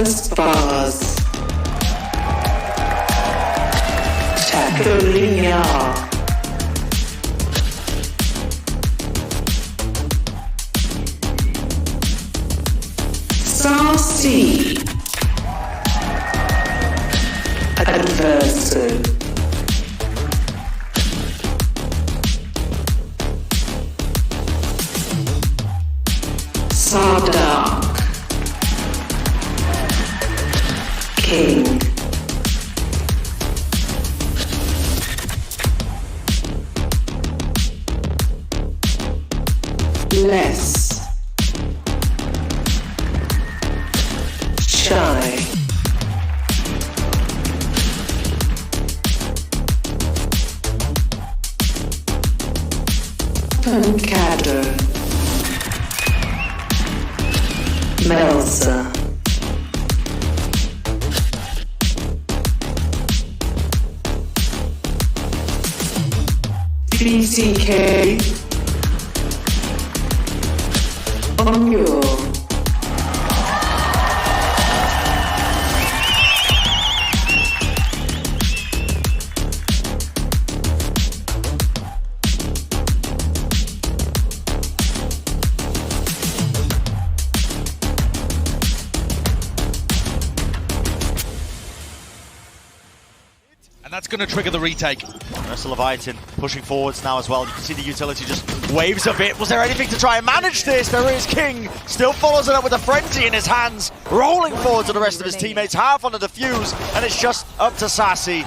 aspas, Tacolilla, Sacy, adverso, Saadhak, kiNgg, Shyy, pANcada, Melser, bzkA, Onur, And that's going to trigger the retake. That's Leviatan pushing forwards now as well. You can see the utility just waves a bit. Was there anything to try and manage this? There is kiNgg. Still follows it up with a frenzy in his hands. Rolling forward to the rest of his teammates. Half on the defuse. And it's just up to Sacy.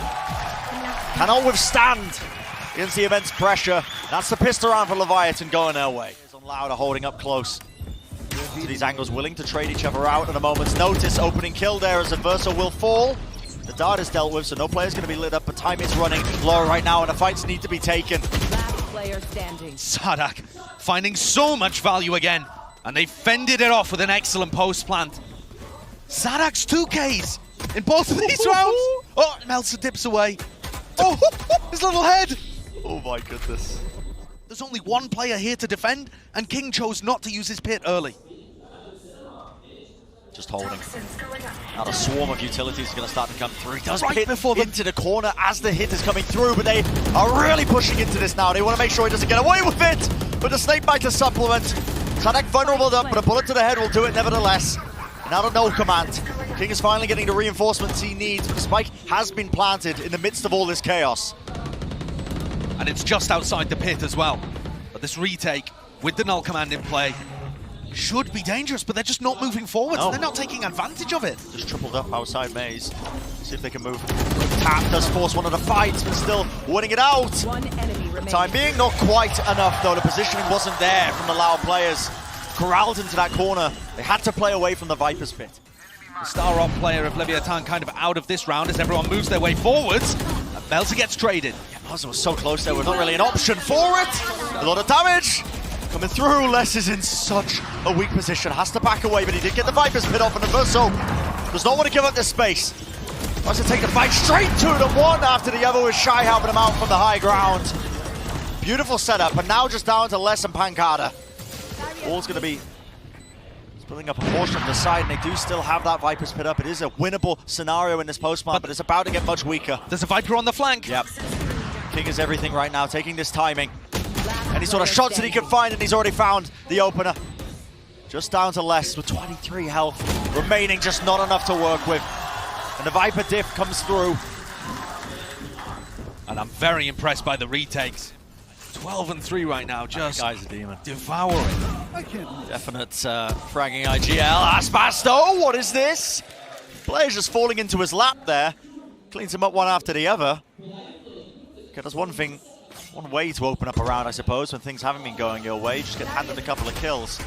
Cannot withstand against the immense pressure. That's the pistol round for Leviatan going their way. On Louder holding up close to these angles. Willing to trade each other out at a moment's notice. Opening kill there as adverso will fall. The dart is dealt with, so no player's going to be lit up, but time is running low right now, and the fights need to be taken. Last player standing. Saadhak finding so much value again, and they fended it off with an excellent post plant. Saadhak's 2Ks in both of these rounds. Oh, Melser dips away. Oh, his little head. Oh my goodness. There's only one player here to defend, and kiNgg chose not to use his pit early. Just holding. Now the swarm of utilities is going to start to come through. He does Right hit before the- into the corner as the hit is coming through, but they are really pushing into this now. They want to make sure he doesn't get away with it. But the snake bite to supplement. Saadhak vulnerable up, but a bullet to the head will do it nevertheless. Now the no command. kiNgg is finally getting the reinforcements he needs, but the spike has been planted in the midst of all this chaos. And it's just outside the pit as well. But this retake, with the null command in play, should be dangerous, but they're just not moving forward. No. They're not taking advantage of it. Just tripled up outside maze. See if they can move. Tap does force one of the fights, but still winning it out. One enemy remaining. Time being, not quite enough though. The positioning wasn't there from the Lao players. Corralled into that corner. They had to play away from the Viper's pit. The star-op player of Leviatan kind of out of this round as everyone moves their way forwards. And Melser gets traded. Yeah, Melser was so close there, was not really an option for it. A lot of damage coming through. Les is in such a weak position. Has to back away, but he did get the Viper's pit off, and adverso does not want to give up this space. Wants to take the fight straight to them, one after the other, with Shyy helping him out from the high ground. Beautiful setup, and now just down to Les and pANcada. All's going to be splitting up a portion of the side, and they do still have that Viper's pit up. It is a winnable scenario in this post-plant, but it's about to get much weaker. There's a Viper on the flank. Yep. kiNgg is everything right now, taking this timing. Any sort of shots that he can find, and he's already found the opener. Just down to Les with 23 health remaining, just not enough to work with. And the Viper diff comes through. And I'm very impressed by the retakes. 12 and 3 right now, just That guy's a demon. devouring. Definite fragging IGL. Aspas though, what is this? Player's just falling into his lap there. Cleans him up one after the other. Okay, that's one thing, one way to open up a round, I suppose, when things haven't been going your way. Just get handed a couple of kills.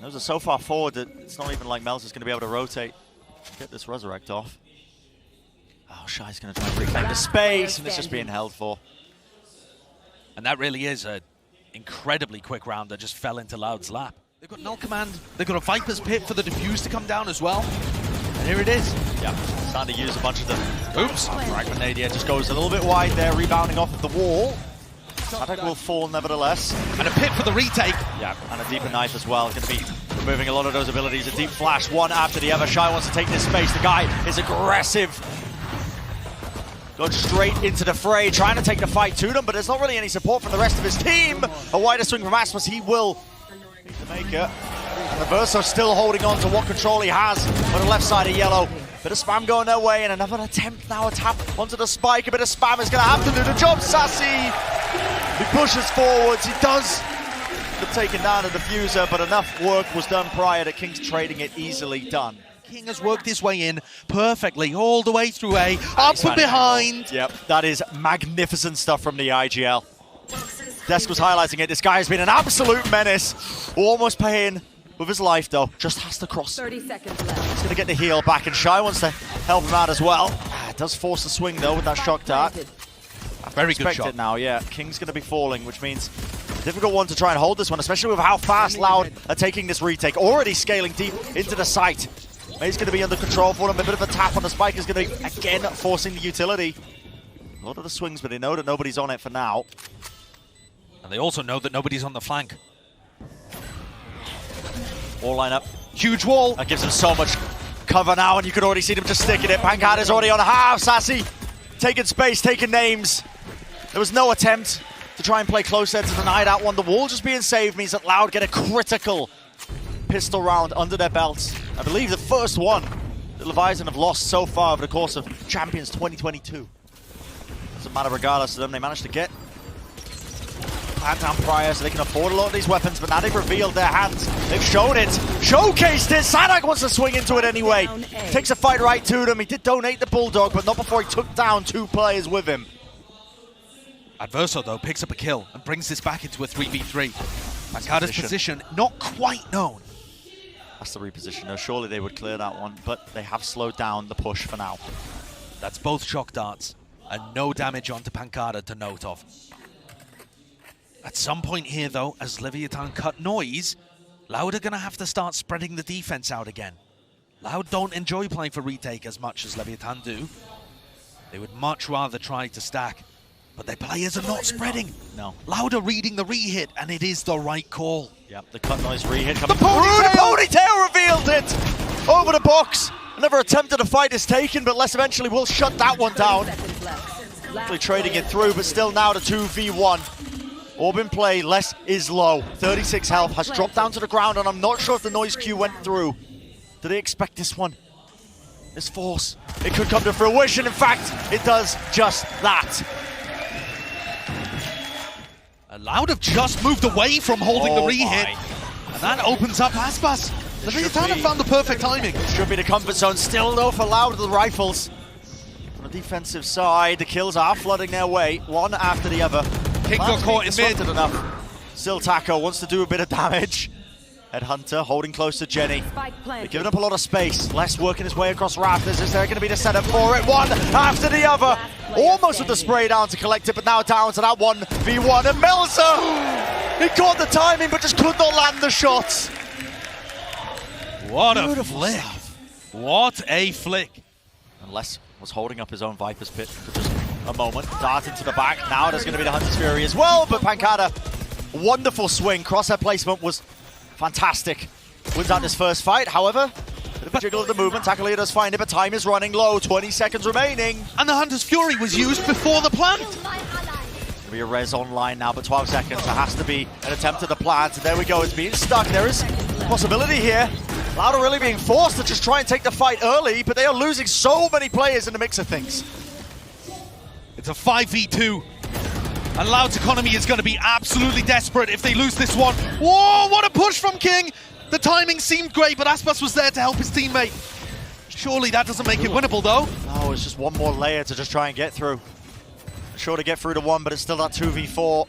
Those are so far forward that it's not even like Melser's going to be able to rotate. Get this resurrect off. Oh, Shy's going to try and reclaim the space, and it's just being held for. And that really is an incredibly quick round that just fell into Loud's lap. They've got null command, they've got a Viper's pit for the defuse to come down as well. And here it is. Yeah, starting to use a bunch of them. Oops. Frag grenade, yeah, just goes a little bit wide there, rebounding off of the wall. Saadhak will fall nevertheless. And a pit for the retake. Yeah, and a deeper knife as well. Going to be removing a lot of those abilities. A deep flash, one after the other. Shyy wants to take this space. The guy is aggressive. Going straight into the fray, trying to take the fight to them, but there's not really any support from the rest of his team. A wider swing from aspas, he will need to make it. Adverso still holding on to what control he has on the left side of yellow. Bit of spam going their way, and another attempt now, a tap onto the spike. A bit of spam is going to have to do the job. Sacy, he pushes forwards, he does have taken down a diffuser, but enough work was done prior that kiNgg's trading it easily done. kiNgg has worked his way in perfectly all the way through A, up and behind. Yep, that is magnificent stuff from the IGL. Desk was highlighting it. This guy has been an absolute menace. Almost paying with his life, though. Just has to cross. 30 seconds left. He's going to get the heal back, and Shyy wants to help him out as well. It does force the swing, though, with that shock dart. Very good shot. It now, yeah. kiNgg's going to be falling, which means a difficult one to try and hold this one, especially with how fast Loud are taking this retake. Already scaling deep into the site. May's going to be under control for him. A bit of a tap on the spike is going to be, again, forcing the utility. A lot of the swings, but they know that nobody's on it for now. And they also know that nobody's on the flank. All line up. Huge wall. That gives them so much cover now, and you can already see them just sticking it. pANcada's already on half. Sacy taking space, taking names. There was no attempt to try and play close there to deny that one. The wall just being saved means that Loud get a critical pistol round under their belts. I believe the first one that Leviatán have lost so far over the course of Champions 2022. Doesn't matter regardless of them. They managed to get down prior, so they can afford a lot of these weapons, but now they've revealed their hands. They've shown it, showcased it. Saadhak wants to swing into it anyway. Takes a fight right to them. He did donate the Bulldog, but not before he took down 2 players with him. Adverso, though, picks up a kill and brings this back into a 3v3. pANcada's position not quite known. That's the reposition, though. Surely they would clear that one, but they have slowed down the push for now. That's both shock darts and no damage onto pANcada to note of. At some point here, though, as Leviatán cut noise, Loud are going to have to start spreading the defense out again. Loud don't enjoy playing for retake as much as Leviatán do. They would much rather try to stack, but their players are not spreading. No. Loud are reading the re-hit, and it is the right call. Yep, the cut noise re-hit coming The ponytail! The ponytail revealed it! Over the box. Another attempt at a fight is taken, but Les eventually will shut that one down. Actually trading it through, but still now the 2v1. Orb in play, Les is low. 36 health, has dropped down to the ground, and I'm not sure if the noise cue went through. Do they expect this one? This force, it could come to fruition. In fact, it does just that. Loud have just moved away from holding the re-hit, and that opens up aspas. Leviatán have found the perfect timing. Should be the comfort zone. Still though for Loud with the rifles. On the defensive side, the kills are flooding their way, one after the other. kiNgg got caught in mid. Enough. Still Taco wants to do a bit of damage. Headhunter holding close to Jenny. They're giving up a lot of space. Les working his way across rafters. Is there going to be the setup for it? One after the other. Almost with the spray down to collect it, but now down to that 1v1. And Melser! He caught the timing, but just could not land the shots. What a flick. What a flick. And Les was holding up his own Viper's Pit for just a moment. Dart into the back. Now there's going to be the Hunter's Fury as well, but pANcada, wonderful swing. Crosshair placement was fantastic. Wins out this first fight, however, bit of a jiggle of the movement. Tacolilla does find it, but time is running low. 20 seconds remaining. And the Hunter's Fury was used before the plant. There'll be a res online now, but 12 seconds. There has to be an attempt at the plant. There we go, it's being stuck. There is a possibility here. Loud are really being forced to just try and take the fight early, but they are losing so many players in the mix of things. It's a 5v2. And Loud's economy is going to be absolutely desperate if they lose this one. Whoa, what a push from kiNgg! The timing seemed great, but aspas was there to help his teammate. Surely that doesn't make it winnable, though. No, it's just one more layer to just try and get through. Sure to get through to one, but it's still that 2v4.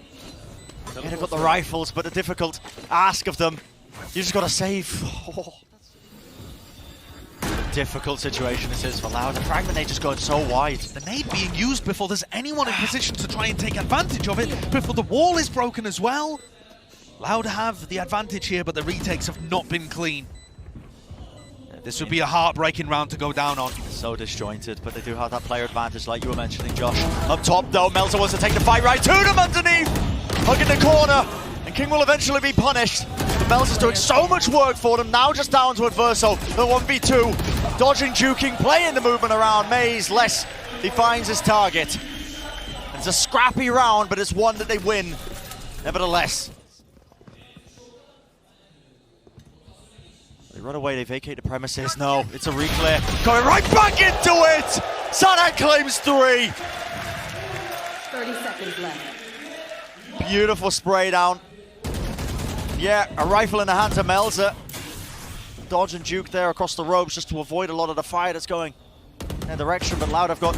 Yeah, they've got the rifles, but the difficult ask of them, you just got to save. Oh. Difficult situation this is for Loud. The fragment nade just going so wide. The nade being used before there's anyone in position to try and take advantage of it, before the wall is broken as well. Loud have the advantage here, but the retakes have not been clean. This would be a heartbreaking round to go down on. So disjointed, but they do have that player advantage like you were mentioning, Josh. Up top though, Melser wants to take the fight right to them underneath. hugging the corner, and kiNgg will eventually be punished. But Melser's doing so much work for them, now just down to adverso, the 1v2. Dodging, juking, playing the movement around Maze, less he finds his target. It's a scrappy round, but it's one that they win, nevertheless. They run away, they vacate the premises. No, it's a reclear. Going right back into it! Saadhak claims 3. 30 seconds left. Beautiful spray down. Yeah, a rifle in the hands of Melser. Dodge and juke there across the ropes just to avoid a lot of the fire that's going in their direction. But Loud have got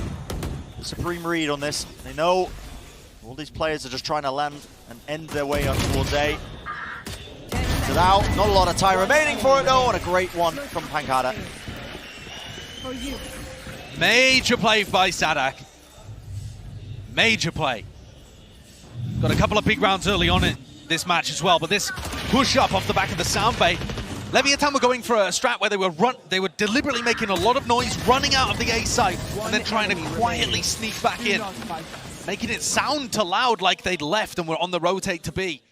the supreme read on this. They know all these players are just trying to land and end their way up towards A. So now, not a lot of time remaining for it though, and a great one from pANcada. Major play by Saadhak. Major play. Got a couple of big rounds early on in this match as well, but this push up off the back of the sound bay. Leviatan were going for a strat where they were deliberately making a lot of noise, running out of the A side, and then trying to quietly sneak back in, making it sound to Loud like they'd left and were on the rotate to B.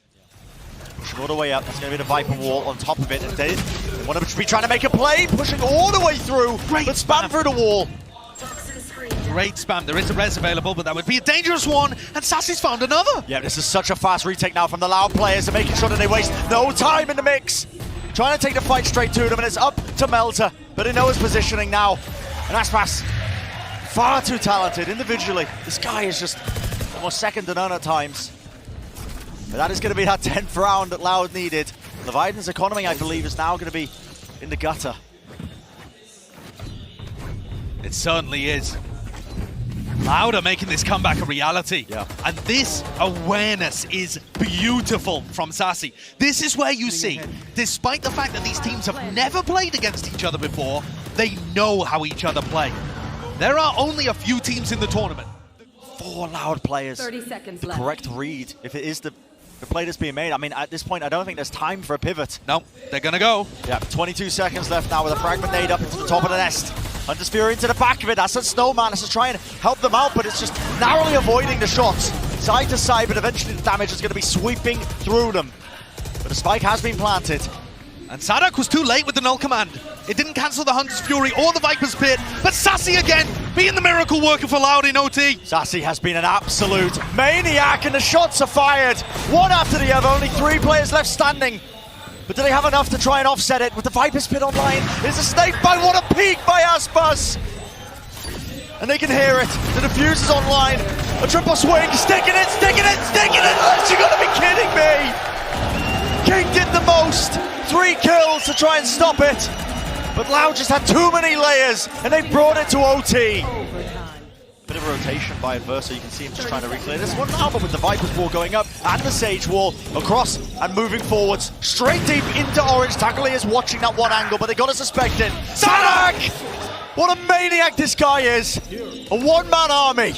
Pushing all the way up, that's going to be the Viper wall on top of it. And they want to be trying to make a play, pushing all the way through, but spam through the wall. Great spam. There is a res available, but that would be a dangerous one, and Sacy's found another. Yeah, this is such a fast retake now from the Loud players. They're making sure that they waste no time in the mix. Trying to take the fight straight to them, and it's up to Melser, but they know his positioning now. And aspas, far too talented individually. This guy is just almost second to none at times. But that is going to be that 10th round that Loud needed. Leviatan's economy, I believe, is now going to be in the gutter. It certainly is. Loud are making this comeback a reality. Yeah. And this awareness is beautiful from Sacy. This is where you see, despite the fact that these teams have never played against each other before, they know how each other play. There are only a few teams in the tournament. 4 Loud players. 30 seconds the left. correct read, if it is the play that's being made. I mean, at this point, I don't think there's time for a pivot. No, they're gonna go. Yeah, 22 seconds left now with a fragment nade up into the top of the nest. Hunter's Fury into the back of it. That's a Snowman. That's to try and help them out, but it's just narrowly avoiding the shots. Side to side, but eventually the damage is going to be sweeping through them. But the spike has been planted. And Saadhak was too late with the null command. It didn't cancel the Hunter's Fury or the Viper's Pit, but Sacy again, being the miracle worker for Loud in OT. Sacy has been an absolute maniac, and the shots are fired. One after the other, only 3 players left standing. But do they have enough to try and offset it with the Viper's Pit online? It's a snake bite, what a peek by aspas! And they can hear it, the defuse is online. A triple swing, sticking it, sticking it, sticking it! You gotta be kidding me! kiNgg did the most, 3 kills to try and stop it. But Loud just had too many layers, and they brought it to OT. Bit of a rotation by adverso, you can see him just trying to reclear this one now, but with the Viper's wall going up and the Sage wall across and moving forwards, straight deep into orange. Tacolilla is watching that one angle, but they got to suspect it. Saadhak! What a maniac this guy is! A one-man army.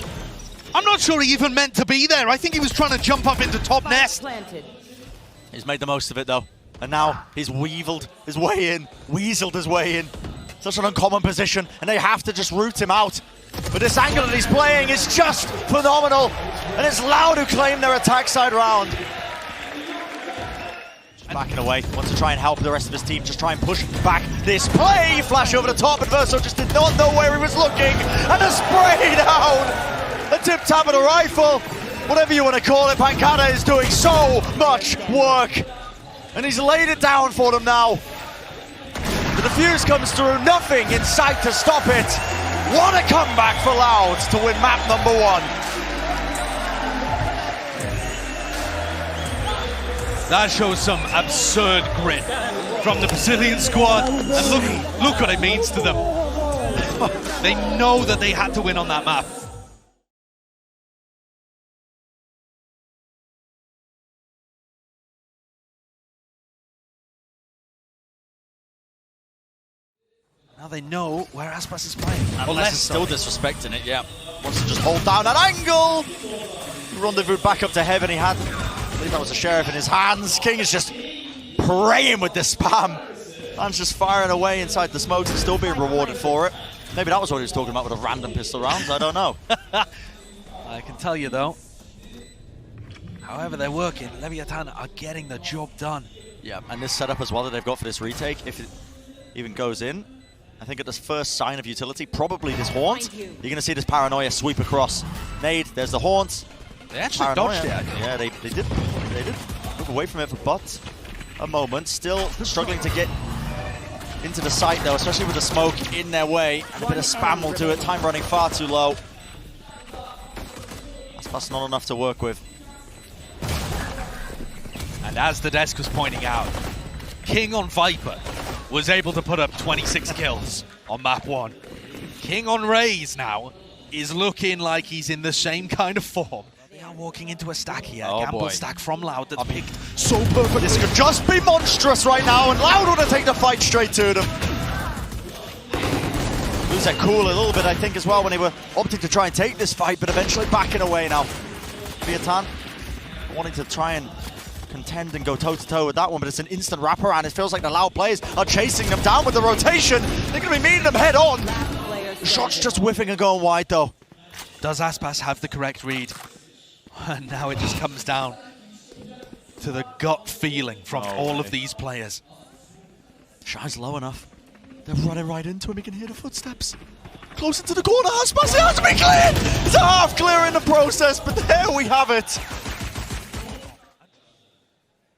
I'm not sure he even meant to be there. I think he was trying to jump up into top nest. Planted. He's made the most of it though, and now he's weaseled his way in. Such an uncommon position, and they have to just root him out. But this angle that he's playing is just phenomenal, and it's Loud who claim their attack side round. Just backing away, wants to try and help the rest of his team, just try and push back this play. Flash over the top, adverso just did not know where he was looking, and a spray down! A tip tap of the rifle, whatever you want to call it. pANcada is doing so much work, and he's laid it down for them now. The defuse comes through, nothing in sight to stop it. What a comeback for Loud to win map number 1. That shows some absurd grit from the Brazilian squad, and look what it means to them. They know that they had to win on that map. Now they know where aspas is playing. Unless it's still disrespecting it, yeah. Wants to just hold down that angle. Rendezvous back up to heaven. He had, I believe that was a sheriff in his hands. kiNgg is just praying with the spam. Man's just firing away inside the smokes and still being rewarded for it. Maybe that was what he was talking about with a random pistol rounds, I don't know. I can tell you though, However they're working, Leviatan are getting the job done. Yeah, and this setup as well that they've got for this retake, if it even goes in, I think at this first sign of utility, probably this haunt, you're going to see this paranoia sweep across. Nade, there's the haunt. They actually Paranoia. dodged it. Yeah, they did move away from it for but a moment. Still struggling to get into the site though, especially with the smoke in their way. And a bit of spam will do it. Time running far too low. That's not enough to work with. And as the desk was pointing out, kiNgg on Viper was able to put up 26 kills on map 1. kiNgg on Raze now is looking like he's in the same kind of form. They are walking into a stack here, Oh gamble boy. stack from Loud that's picked so perfectly. This could just be monstrous right now, and Loud want to take the fight straight to them. Lose that cool a little bit, I think, as well, when they were opting to try and take this fight, but eventually backing away now. Leviatan wanting to try and contend and go toe-to-toe with that one, but it's an instant wraparound. It feels like the Loud players are chasing them down with the rotation. They're going to be meeting them head on. The shot's just whiffing and going wide, though. Does aspas have the correct read? And now it just comes down to the gut feeling from all of these players. Shyy's low enough. They're running right into him. He can hear the footsteps. Close into the corner. aspas, it has to be cleared! It's a half clear in the process, but there we have it.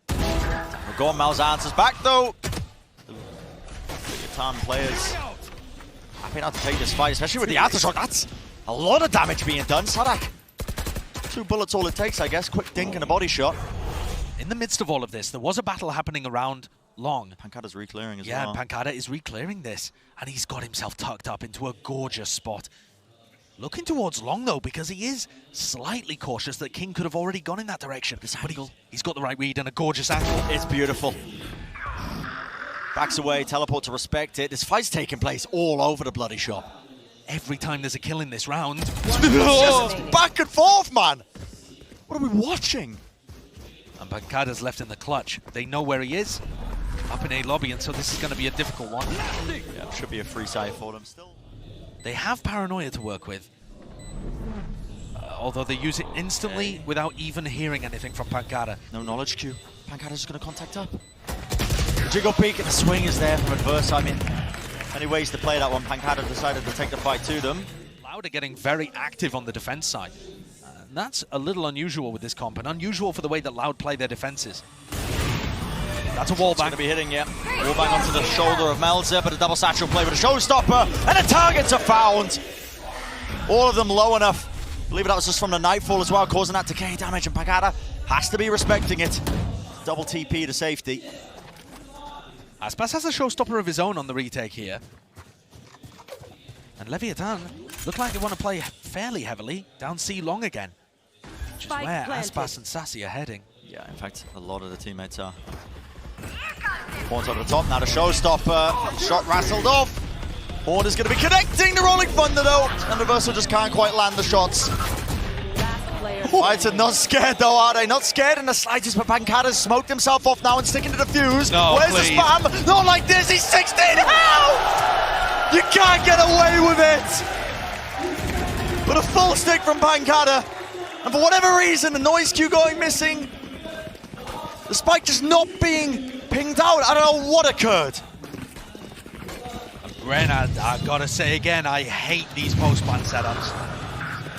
We're going, Melser answers back, though. Leviatan players happy not to take this fight, especially with the aftershock. That's a lot of damage being done. Saadhak, 2 bullets all it takes, I guess. Quick dink and a body shot. In the midst of all of this, there was a battle happening around Long. pANcada's reclearing as Yeah, well. pANcada is reclearing this, and he's got himself tucked up into a gorgeous spot. Looking towards Long, though, because he is slightly cautious that kiNgg could have already gone in that direction. But he's got the right read and a gorgeous angle. It's beautiful. Backs away, teleport to respect it. This fight's taking place all over the bloody shop. Every time there's a kill in this round, It's just back and forth, man. What are we watching? and pANcada's left in the clutch. They know where he is, up in A lobby, and so this is going to be a difficult one. Yeah, should be a free side for them still. They have paranoia to work with, although they use it instantly without even hearing anything from pANcada. No knowledge queue. pANcada's just going to contact up. The jiggle peek and the swing is there from adverso. I mean, many ways to play that one. pANcada decided to take the fight to them. Loud are getting very active on the defense side. And that's a little unusual with this comp, and unusual for the way that Loud play their defenses. That's a wall It's going bang. to be hitting, yeah. Wall bang onto the shoulder of Melser, but a double satchel play with a showstopper, and the targets are found. All of them low enough. I believe that was just from the Nightfall as well, causing that decay damage, and pANcada has to be respecting it. Double TP to safety. aspas has a showstopper of his own on the retake here. And Leviatan look like they want to play fairly heavily down C long again, which is Spike where planted. aspas and Sacy are heading. Yeah, in fact, a lot of the teammates are. Points over the top, now the showstopper. Shot wrestled off. Horn is going to be connecting the Rolling Thunder though, and adverso just can't quite land the shots. Leviatan not scared though, are they? Not scared in the slightest, but pANcada's smoked himself off now and sticking to the fuse. No, Where's please. the spam? Not like this, he's 16, how? You can't get away with it. But a full stick from pANcada, and for whatever reason, the noise queue going missing. The spike just not being pinged out. I don't know what occurred. Renard, I've got to say again, I hate these post-plan setups.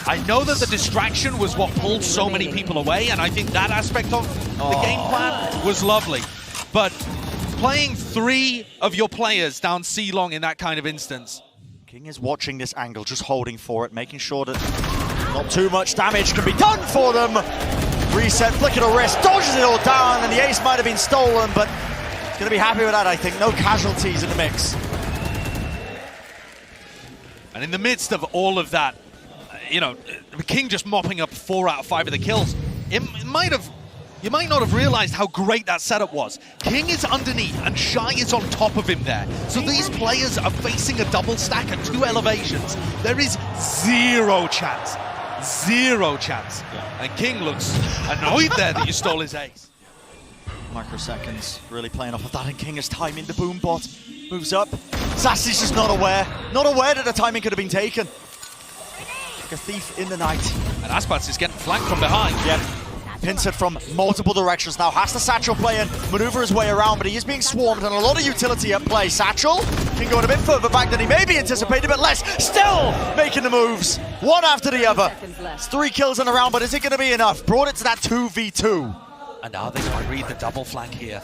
I know that the distraction was what pulled so many people away, and I think that aspect of the game plan was lovely. But playing 3 of your players down C long in that kind of instance. kiNgg is watching this angle, just holding for it, making sure that not too much damage can be done for them. Reset, flick of the wrist, dodges it all down, and the ace might have been stolen, but he's going to be happy with that, I think. No casualties in the mix. And in the midst of all of that, you know, kiNgg just mopping up 4 out of 5 of the kills. You might not have realized how great that setup was. kiNgg is underneath and Shyy is on top of him there. So these players are facing a double stack at 2 elevations. There is zero chance. Zero chance. Yeah. And kiNgg looks annoyed there that you stole his ace. Microseconds really playing off of that, and kiNgg is timing the boom bot. Moves up. Sacy's just not aware. Not aware that the timing could have been taken. Like a thief in the night. And aspas is getting flanked from behind. Yep. Pincered from multiple directions now. Has the Satchel play and maneuver his way around, but he is being swarmed and a lot of utility at play. Satchel can go a bit further back than he maybe anticipated, but less. Still making the moves, one after the other. It's 3 kills in a round, but is it going to be enough? Brought it to that 2v2. And now they might read the double flank here.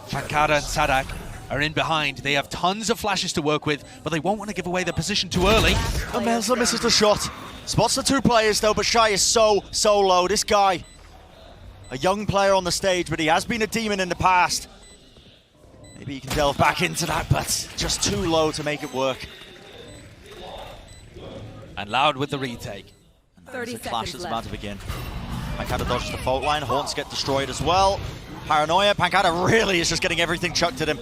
pANcada and Saadhak are in behind. They have tons of flashes to work with, but they won't want to give away their position too early. And Melser misses the shot. Spots the 2 players though, but Shyy is so low. This guy, a young player on the stage, but he has been a demon in the past. Maybe he can delve back into that, but just too low to make it work. And Loud with the retake. And that is a clash that's about to begin. pANcada dodges the fault line, Haunts get destroyed as well. Paranoia, pANcada really is just getting everything chucked at him.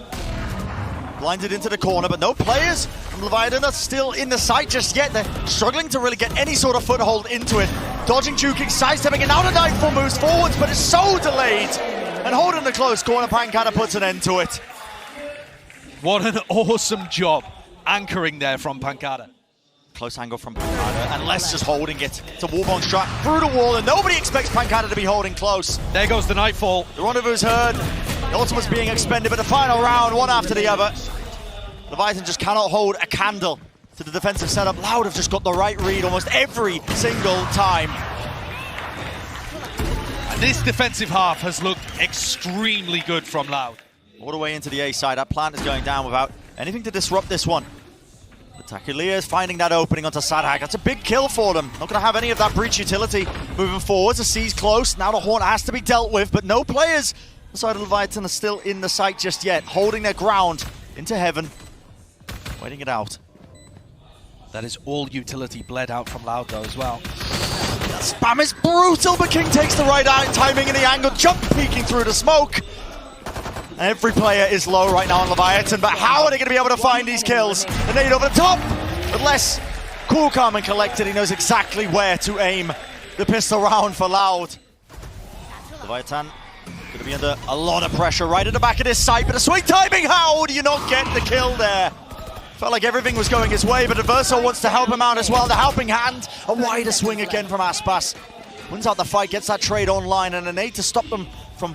Blinded into the corner, but no players from Leviathan are still in the site just yet. They're struggling to really get any sort of foothold into it. Dodging, juking, sidestepping, and now the Nightfall moves forwards, but it's so delayed. And holding the close corner, pANcada puts an end to it. What an awesome job anchoring there from pANcada. Close angle from pANcada, and Les just holding it. It's a wallbound shot through the wall, and nobody expects pANcada to be holding close. There goes the Nightfall. The rendezvous heard. The ultimate's being expended, but the final round, one after the other. Leviathan just cannot hold a candle to the defensive setup. Loud have just got the right read almost every single time. And this defensive half has looked extremely good from Loud. All the way into the A side. That plant is going down without anything to disrupt this one. But Tacolilla is finding that opening onto Saadhak. That's a big kill for them. Not going to have any of that breach utility moving forwards. The C's close. Now the Haunt has to be dealt with, but no players inside of Leviathan are still in the site just yet. Holding their ground into heaven. Waiting it out. That is all utility bled out from Loud though as well. That spam is brutal, but kiNgg takes the right timing in the angle. Jump peeking through the smoke. Every player is low right now on Leviathan, but how are they going to be able to find these kills? The nade over the top, but less cool, calm, and collected. He knows exactly where to aim the pistol round for Loud. Leviathan going to be under a lot of pressure right at the back of this site, but a sweet timing. How do you not get the kill there? Felt like everything was going his way, but adverso wants to help him out as well. The helping hand, a wider swing again from aspas. Wins out the fight, gets that trade online, and a nade to stop them from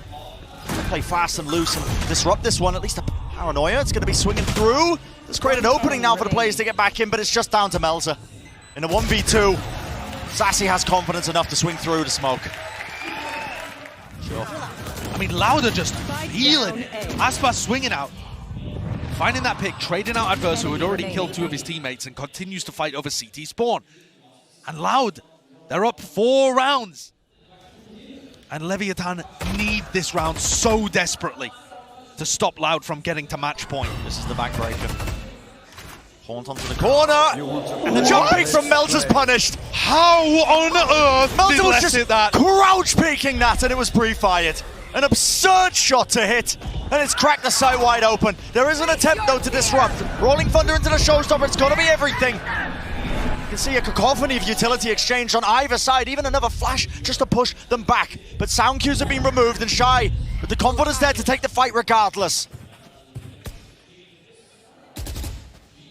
play fast and loose and disrupt this one. At least a paranoia. It's going to be swinging through. It's created an opening now for the players to get back in, but it's just down to Melser. In a 1v2, Sacy has confidence enough to swing through the smoke. Sure. I mean, Loud are just feeling it. Aspas swinging out. Finding that pick, trading out adverso who had already killed 2 of his teammates and continues to fight over CT spawn. And Loud, they're up 4 rounds. And Leviathan need this round so desperately to stop Loud from getting to match point. This is the backbreaker. Haunt onto the corner, and the jump peek from Melser's punished. How on earth Melser did was Les just hit that? Crouch peeking that, and it was pre-fired. An absurd shot to hit, and it's cracked the site wide open. There is an attempt, though, to disrupt. Rolling Thunder into the showstopper, it's got to be everything. You can see a cacophony of utility exchange on either side, even another flash just to push them back. But sound cues have been removed, and Shyy with the confidence there to take the fight regardless.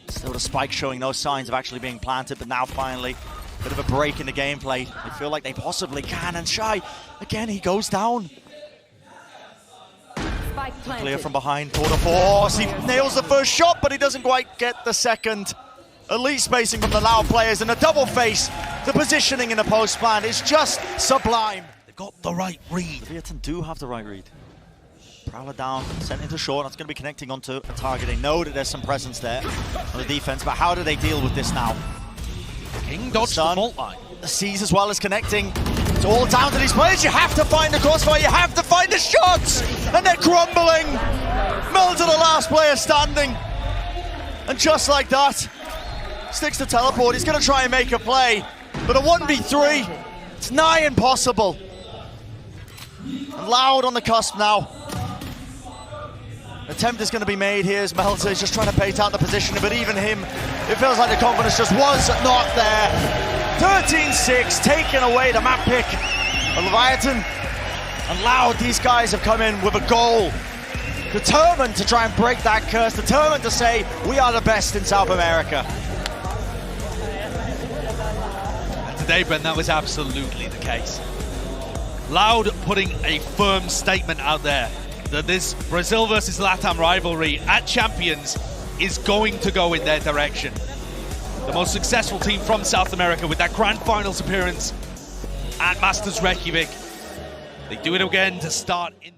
Still the spike showing no signs of actually being planted, but now finally, a bit of a break in the gameplay. They feel like they possibly can, and Shyy, again, he goes down. Clear from behind, tour de force. He nails the first shot, but he doesn't quite get the second. Elite spacing from the Loud players, and a double face. The positioning in the post plan is just sublime. They've got the right read. Leviathan do have the right read. Prowler down, sent into short. That's going to be connecting onto a target. They know that there's some presence there on the defense, but how do they deal with this now? kiNgg dodged the fault line. The C's as well as connecting. It's all down to these players. You have to find the crossfire. You have to find the shots. And they're crumbling. Melser, the last player standing. And just like that, sticks to teleport. He's going to try and make a play. But a 1v3, it's nigh impossible. And Loud on the cusp now. Attempt is going to be made here as Melser is just trying to bait out the position, but even him, it feels like the confidence just was not there. 13-6, taking away the map pick. But Leviathan and Loud, these guys have come in with a goal. Determined to try and break that curse, determined to say, we are the best in South America. And today, Ben, that was absolutely the case. Loud putting a firm statement out there that this Brazil versus LATAM rivalry at Champions is going to go in their direction. The most successful team from South America with that grand finals appearance at Masters Reykjavik. They do it again to start in